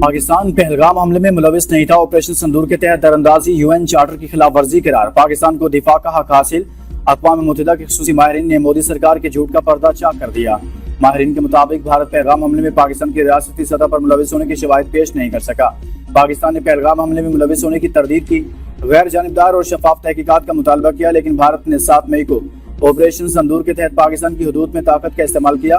پاکستان پہلگام حملے میں ملوث نہیں تھا، آپریشن سندور کے تحت دراندازی UN چارٹر کی خلاف ورزی قرار، پاکستان کو دفاع کا حق حاصل، اقوام متحدہ کے خصوصی ماہرین نے مودی سرکار کے جھوٹ کا پردہ چاک کر دیا۔ ماہرین کے مطابق بھارت پہلگام حملے میں پاکستان کی ریاستی سطح پر ملوث ہونے کی شواہد پیش نہیں کر سکا۔ پاکستان نے پہلگام حملے میں ملوث ہونے کی تردید کی، غیر جانبدار اور شفاف تحقیقات کا مطالبہ کیا، لیکن بھارت نے 7 مئی کو آپریشن سندور کے تحت پاکستان کی حدود میں طاقت کا استعمال کیا،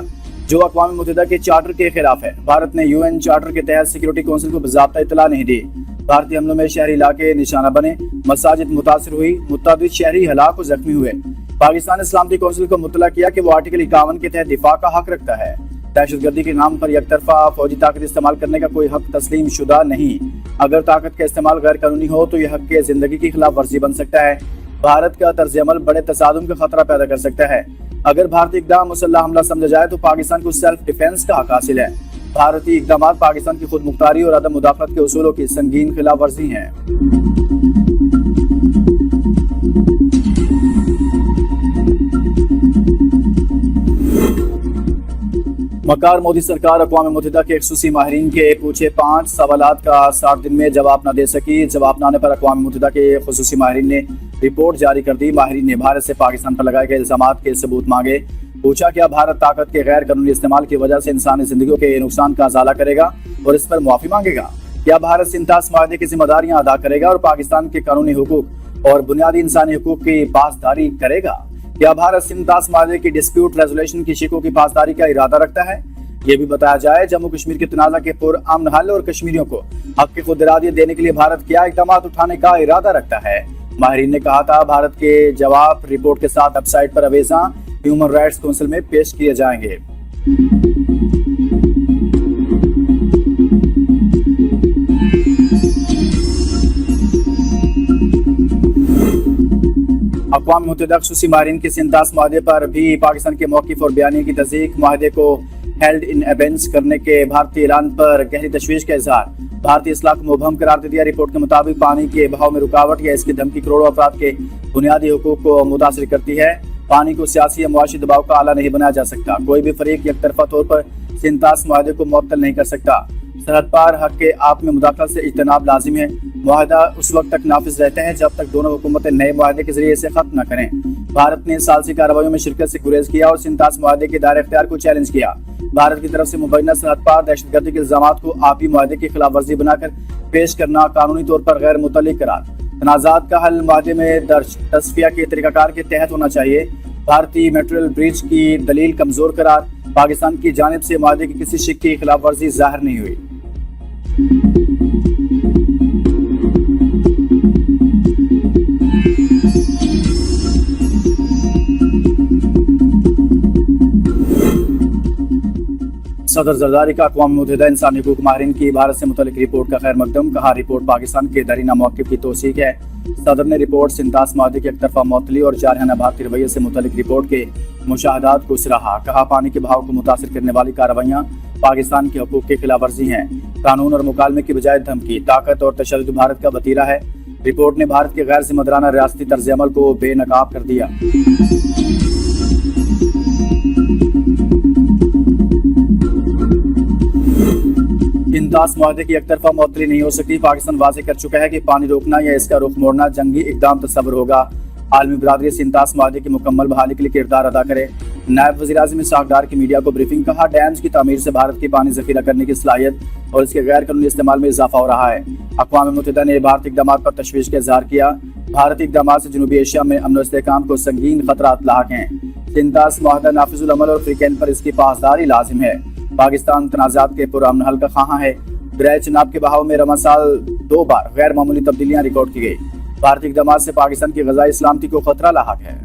جو اقوام متحدہ کے چارٹر کے خلاف ہے۔ بھارت نے UN چارٹر کے تحت سیکیورٹی کونسل کو باضابطہ اطلاع نہیں دی۔ بھارتی حملوں میں شہری علاقے نشانہ بنے، مساجد متاثر ہوئی، متعدد شہری ہلاک و زخمی ہوئے۔ پاکستان نے سلامتی کونسل کو مطلع کیا کہ وہ آرٹیکل 51 کے تحت دفاع کا حق رکھتا ہے۔ دہشت گردی کے نام پر یک طرفہ فوجی طاقت استعمال کرنے کا کوئی حق تسلیم شدہ نہیں۔ اگر طاقت کا استعمال غیر قانونی ہو تو یہ حق کے زندگی کی خلاف ورزی بن سکتا ہے۔ بھارت کا طرز عمل بڑے تصادم کا خطرہ پیدا کر سکتا ہے۔ اگر بھارتی اقدام مسلح حملہ سمجھا جائے تو پاکستان کو سیلف ڈیفنس کا حق حاصل ہے۔ بھارتی اقدامات پاکستان کی خود مختاری اور عدم مداخلت کے اصولوں کی سنگین خلاف ورزی ہیں۔ مکار مودی سرکار اقوام متحدہ کے خصوصی ماہرین کے پوچھے 5 سوالات کا 60 دن میں جواب نہ دے سکی۔ جواب نہ آنے پر اقوام متحدہ کے خصوصی ماہرین نے رپورٹ جاری کر دی۔ ماہرین نے بھارت سے پاکستان پر لگائے گئے الزامات کے ثبوت مانگے۔ پوچھا کیا بھارت طاقت کے غیر قانونی استعمال کی وجہ سے انسانی زندگیوں کے نقصان کا ازالہ کرے گا اور اس پر معافی مانگے گا؟ کیا بھارت سنتاس معاہدے کی ذمہ داریاں ادا کرے گا اور پاکستان کے قانونی حقوق اور بنیادی انسانی حقوق کی پاسداری کرے گا؟ کیا بھارت سنتاس معاہدے کی ڈسپیوٹ ریزولوشن کی شقوں کی پاسداری کا ارادہ رکھتا ہے؟ یہ بھی بتایا جائے جموں کشمیر کے تنازع کے پرامن حل اور کشمیریوں کو حق کی خود ارادیت دینے کے لیے بھارت کیا اقدامات اٹھانے کا ارادہ رکھتا ہے؟ ماہرین نے کہا تھا بھارت کے جواب رپورٹ کے ساتھ ویب سائٹ پر اویزاں ہیومن رائٹس کونسل میں پیش کیے جائیں گے۔ اقوام متحدہ خصوصی ماہرین کے سنتاس معاہدے پر بھی پاکستان کے موقف اور بیانیے کی تصدیق، معاہدے کو ہیلڈ ان ایبینس کرنے کے بھارتی اعلان پر گہری تشویش کا اظہار، بھارتی اصلاح کو مبہم قرار دے دیا۔ رپورٹ کے مطابق پانی کے بہاؤ میں رکاوٹ یا اس کی دھمکی کروڑوں افراد کے بنیادی حقوق کو متاثر کرتی ہے۔ پانی کو سیاسی یا معاشی دباؤ کا آلہ نہیں بنایا جا سکتا۔ کوئی بھی فریق یک طرفہ طور پر سنتاس معاہدے کو معطل نہیں کر سکتا۔ سرحد پار حق کے آپ میں مداخلت سے اجتناب لازم ہے۔ معاہدہ اس وقت تک نافذ رہتا ہے جب تک دونوں حکومتیں نئے معاہدے کے ذریعے اسے ختم نہ کریں۔ بھارت نے ثالثی کارروائیوں میں شرکت سے گریز کیا اور سنتاس معاہدے کے دائرہ اختیار کو چیلنج کیا۔ بھارت کی طرف سے مبینہ سرحد پار دہشت گردی کے الزامات کو آبی معاہدے کی خلاف ورزی بنا کر پیش کرنا قانونی طور پر غیر متعلق قرار۔ تنازعات کا حل معاہدے میں درج تصفیہ کے طریقہ کار کے تحت ہونا چاہیے۔ بھارتی میٹریل بریچ کی دلیل کمزور قرار، پاکستان کی جانب سے معاہدے کی کسی شق کی خلاف ورزی ظاہر نہیں ہوئی۔ صدر زرداری کا اقوام متحدہ انسانی حقوق ماہرین کی بھارت سے متعلق رپورٹ کا خیر مقدم، کہا رپورٹ پاکستان کے درینہ موقف کی توثیق ہے۔ صدر نے رپورٹ سنتاس معاہدے کی ایک طرفہ معطلی اور جارحانہ بھارتی رویے سے متعلق رپورٹ کے مشاہدات کو سراہا، کہا پانی کے بہاؤ کو متاثر کرنے والی کارروائیاں پاکستان کے حقوق کی خلاف ورزی ہیں۔ قانون اور مکالمے کی بجائے دھمکی، طاقت اور تشدد بھارت کا وتیرہ ہے۔ رپورٹ نے بھارت کے غیر ذمہ دارانہ ریاستی طرز عمل کو بے نقاب کر دیا۔ سنتاس معاہدے کی یک طرفہ معطلی نہیں ہو سکتی۔ پاکستان واضح کر چکا ہے کہ پانی روکنا یا اس کا رخ موڑنا جنگی اقدام تصور ہوگا۔ عالمی برادری سنتاس معاہدے کی مکمل بحالی کے لیے کردار ادا کرے۔ نائب وزیر اعظم اسحاق ڈار کی میڈیا کو بریفنگ، کہا ڈیمز کی تعمیر سے بھارت کی پانی ذخیرہ کرنے کی صلاحیت اور اس کے غیر قانونی استعمال میں اضافہ ہو رہا ہے۔ اقوام متحدہ نے بھارتی اقدامات پر تشویش کا اظہار کیا۔ بھارتی اقدامات سے جنوبی ایشیا میں امن و استحکام کو سنگین خطرات لاحق ہیں۔ سنتاس معاہدہ نافذ العمل اور فریقین پر اس کی پاسداری لازم ہے۔ پاکستان تنازعات کے پرامن حل کا خواہاں ہے۔ دریائے چناب کے بہاؤ میں رواں سال 2 بار غیر معمولی تبدیلیاں ریکارڈ کی گئی۔ بھارتی اقدامات سے پاکستان کی غذائی سلامتی کو خطرہ لاحق ہے۔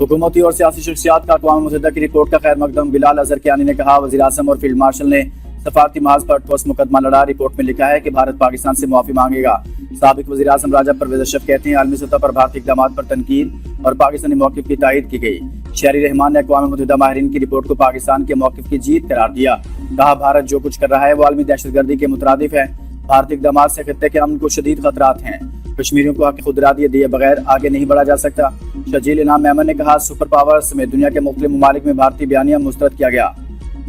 حکومتی اور سیاسی شخصیات کا اقوام متحدہ کی رپورٹ کا خیر مقدم، بلال اظہر کیانی نے کہا وزیر اعظم اور فیلڈ مارشل نے سفارتی محاذ پر ٹھوس مقدمہ لڑا۔ رپورٹ میں لکھا ہے کہ بھارت پاکستان سے معافی مانگے گا۔ سابق وزیر اعظم راجہ پرویز اشرف کہتے ہیں عالمی سطح پر بھارتی اقدامات پر تنقید اور پاکستانی موقف کی تائید کی گئی۔ شہری رحمان نے اقوام متحدہ ماہرین کی رپورٹ کو پاکستان کے موقف کی جیت قرار دیا، کہا بھارت جو کچھ کر رہا ہے وہ عالمی دہشت گردی کے مترادف ہے۔ بھارتی اقدامات سے خطے کے امن کو شدید خطرات ہیں۔ کشمیریوں کو حق خود ارادیت دیے بغیر آگے نہیں بڑھا جا سکتا۔ شجیل انعام میمن نے کہا سپر پاور سمیت دنیا کے مختلف ممالک میں بھارتی بیانیہ مسترد کیا گیا۔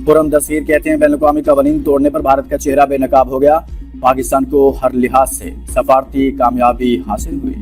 خرم دستگیر کہتے ہیں بین الاقوامی قوانین توڑنے پر بھارت کا چہرہ بے نقاب ہو گیا، پاکستان کو ہر لحاظ سے سفارتی کامیابی حاصل ہوئی۔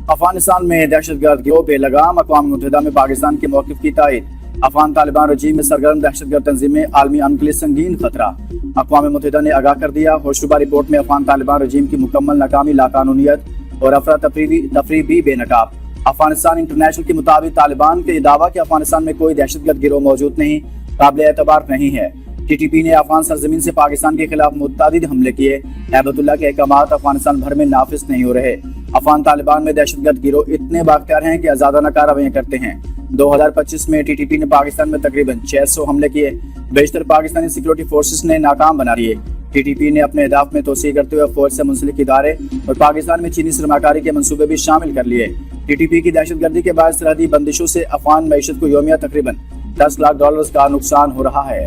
افغانستان میں دہشت گرد گروہ بے لگام، اقوام متحدہ میں پاکستان کے موقف کی تائید۔ افغان طالبان رجیم میں سرگرم دہشت گرد تنظیمیں عالمی امن کے لیے سنگین خطرہ، اقوام متحدہ نے آگاہ کر دیا۔ ہوشربا رپورٹ میں افغان طالبان رجیم کی مکمل ناکامی، لاقانونیت اور افراتفری بھی بے نقاب۔ افغانستان انٹرنیشنل کے مطابق طالبان کے یہ دعویٰ کہ افغانستان میں کوئی دہشت گرد گروہ موجود نہیں قابل اعتبار نہیں ہے۔ ٹی ٹی پی نے افغان سرزمین سے پاکستان کے خلاف متعدد حملے کیے۔ ہیبت اللہ کے احکامات افغانستان بھر میں نافذ نہیں ہو رہے۔ افغان طالبان میں دہشت گرد گروہ اتنے بااختیار ہیں کہ آزادانہ کارروائیاں کرتے ہیں۔ 2025 میں ٹی ٹی پی نے پاکستان میں تقریباً 600 حملے کیے، بیشتر پاکستانی سیکورٹی فورسز نے ناکام بنا دیے۔ ٹی ٹی پی نے اپنے اہداف میں توسیع کرتے ہوئے فوج سے منسلک ادارے اور پاکستان میں چینی سرمایہ کاری کے منصوبے بھی شامل کر لیے۔ ٹی ٹی پی کی دہشت گردی کے باعث سرحدی بندشوں سے افغان معیشت کو یومیہ تقریباً $10 لاکھ کا نقصان ہو رہا ہے۔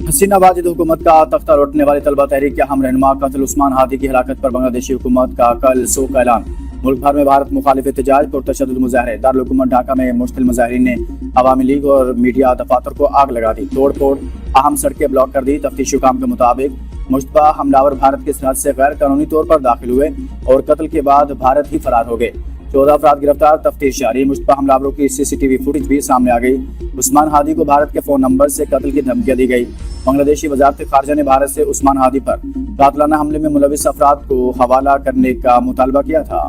حسینہ واجد حکومت کا تختہ لوٹنے والے طلبہ تحریک کے اہم رہنما قتل عثمان ہادی کی ہلاکت پر بنگلہ دیشی حکومت کا کل سوگ کا اعلان۔ ملک بھر میں بھارت مخالف احتجاج، پرتشدد مظاہرے۔ دارالحکومت ڈھاکہ میں مشتعل مظاہرین نے عوامی لیگ اور میڈیا دفاتر کو آگ لگا دی، توڑ پھوڑ، اہم سڑکیں بلاک کر دی۔ تفتیشی حکام کے مطابق مشتبہ حملہ بھارت کی سرحد سے غیر قانونی طور پر داخل ہوئے اور قتل کے بعد بھارت ہی فرار ہو گئے۔ 14 افراد گرفتار، تفتیش جاری۔ مشتبہ حملہ کی سی سی ٹی وی فوٹیج بھی سامنے آ گئی۔ عثمان ہادی کو بھارت کے فون نمبر سے قتل کی دھمکیاں دی گئی۔ بنگلہ دیشی وزارت خارجہ نے بھارت سے عثمان ہادی پر قاتلانہ حملے میں ملوث افراد کو حوالہ کرنے کا مطالبہ کیا تھا۔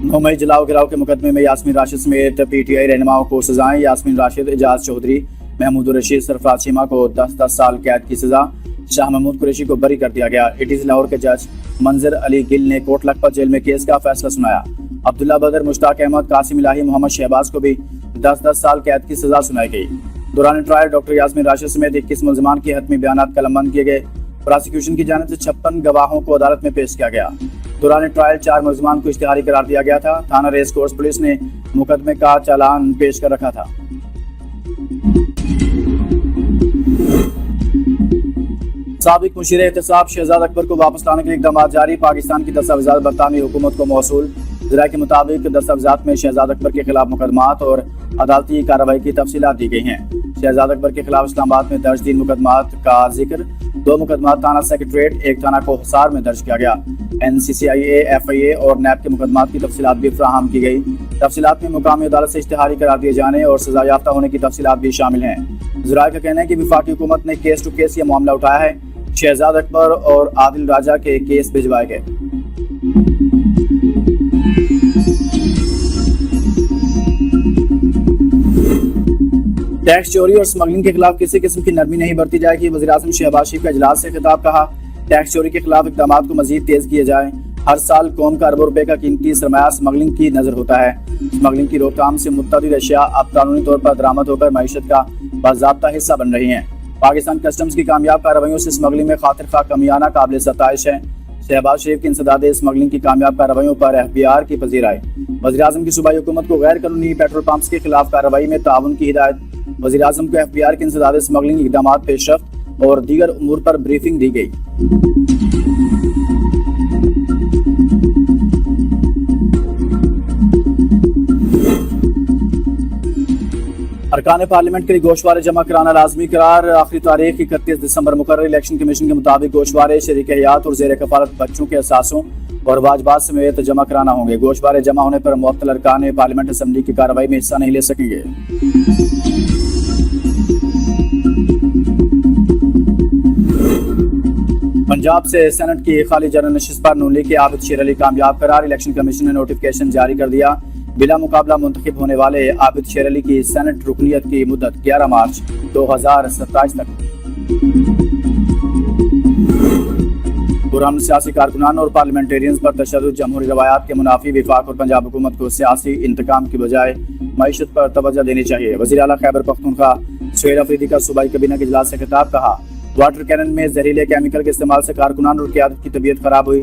9 مئی جلاؤ گراؤ کے مقدمے میں یاسمین راشد سمیت پی ٹی آئی رہنماؤں کو سزائیں۔ یاسمین راشد، اعجاز چودھری، محمود الرشید، سرفراز چیمہ کو 10 سال قید کی سزا۔ شاہ محمود قریشی کو بری کر دیا گیا۔ ایٹیز لاہور کے جج منظر علی گل نے کوٹ لکھپت جیل میں کیس کا فیصلہ سنایا۔ عبداللہ بدر، مشتاق احمد، قاسم الہی، محمد شہباز کو بھی 10 سال قید کی سزا سنائی گئی۔ دوران ٹرائل ڈاکٹر یاسمین راشد سمیت 21 ملزمان کے حتمی بیانات قلمبند کیے گئے۔ پراسیکیوشن کی جانب سے 56 گواہوں کو عدالت میں پیش کیا گیا۔ دوران ٹرائل 4 ملزمان کو اشتہاری قرار دیا گیا تھا۔ تھانہ ریس کورس پولیس نے مقدمے کا چالان پیش کر رکھا تھا۔ سابق مشیر احتساب شہزاد اکبر کو واپس لانے کے لیے اقدامات جاری۔ پاکستان کی دستاویزات برطانوی حکومت کو موصول۔ ذرائع کے مطابق دستاویزات میں شہزاد اکبر کے خلاف مقدمات اور عدالتی کارروائی کی تفصیلات دی گئی ہیں۔ شہزاد اکبر کے خلاف اسلام آباد میں درج 3 مقدمات کا ذکر۔ 2 مقدمات تھانہ سیکریٹریٹ، 1 تھانہ کو حصار میں درج کیا گیا۔ NCCIA، FIA اور نیب کے مقدمات کی تفصیلات بھی فراہم کی گئی۔ تفصیلات میں مقامی عدالت سے اشتہاری قرار دیے جانے اور سزا یافتہ ہونے کی تفصیلات بھی شامل ہیں۔ ذرائع کا کہنا ہے کہ وفاقی حکومت نے کیس ٹو کیس یہ معاملہ اٹھایا ہے۔ شہزاد اکبر اور عادل راجہ کے کیس بھجوائے گئے۔ ٹیکس چوری اور اسمگلنگ کے خلاف کسی قسم کی نرمی نہیں برتی جائے گی۔ وزیراعظم شہباز شریف کا اجلاس سے خطاب، کہا ٹیکس چوری کے خلاف اقدامات کو مزید تیز کیے جائیں۔ ہر سال قوم کا اربوں روپے کا قیمتی سرمایہ اسمگلنگ کی نظر ہوتا ہے۔ اسمگلنگ کی روک تھام سے متعدد اشیاء اب قانونی طور پر درآمد ہو کر معیشت کا باضابطہ حصہ بن رہی ہیں۔ پاکستان کسٹمز کی کامیاب کارروائیوں سے اسمگلنگ میں خاطر خواہ کمی آنا قابل ستائش ہے۔ شہباز شریف کی انسداد اسمگلنگ کی کامیاب کارروائیوں پر FBR کی پذیرائی۔ وزیراعظم کی صوبائی حکومت کو غیر قانونی پیٹرول پمپس کے خلاف کارروائی میں تعاون کی ہدایت۔ وزیراعظم کو FBR کی انسداد اسمگلنگ اقدامات، پیش رفت اور دیگر امور پر بریفنگ دی گئی۔ ارکان پارلیمنٹ کے لیے گوشوارے جمع کرانا لازمی قرار۔ آخری تاریخ 31 دسمبر مقرر۔ الیکشن کمیشن کے مطابق گوشوارے شریک حیات اور زیر کفالت بچوں کے اثاثوں اور واجبات سمیت جمع کرانا ہوں گے۔ گوشوارے جمع ہونے پر معطل ارکان پارلیمنٹ اسمبلی کی کارروائی میں حصہ نہیں لے سکیں گے۔ پنجاب سے سینٹ کی خالی جنرل نشست پر نون لیگ کے عابد شیر علی کامیاب قرار۔ الیکشن کمیشن نے نوٹیفکیشن جاری کر دیا۔ بلا مقابلہ منتخب ہونے والے عابد شیر علی کی سینٹ رکنیت کی مدت 11 مارچ 2027 تک۔ پرامن سیاسی کارکنان اور پارلیمنٹیرینز پر تشدد، جمہوری روایات کے منافی وفاق اور پنجاب حکومت کو سیاسی انتقام کی بجائے معیشت پر توجہ دینی چاہیے۔ وزیر اعلیٰ خیبر پختونخوا سہیل افریدی کا صوبائی کابینہ کے اجلاس سے خطاب، کہا واٹر کینن میں زہریلے کیمیکل کے استعمال سے کارکنان اور قیادت کی طبیعت خراب ہوئی۔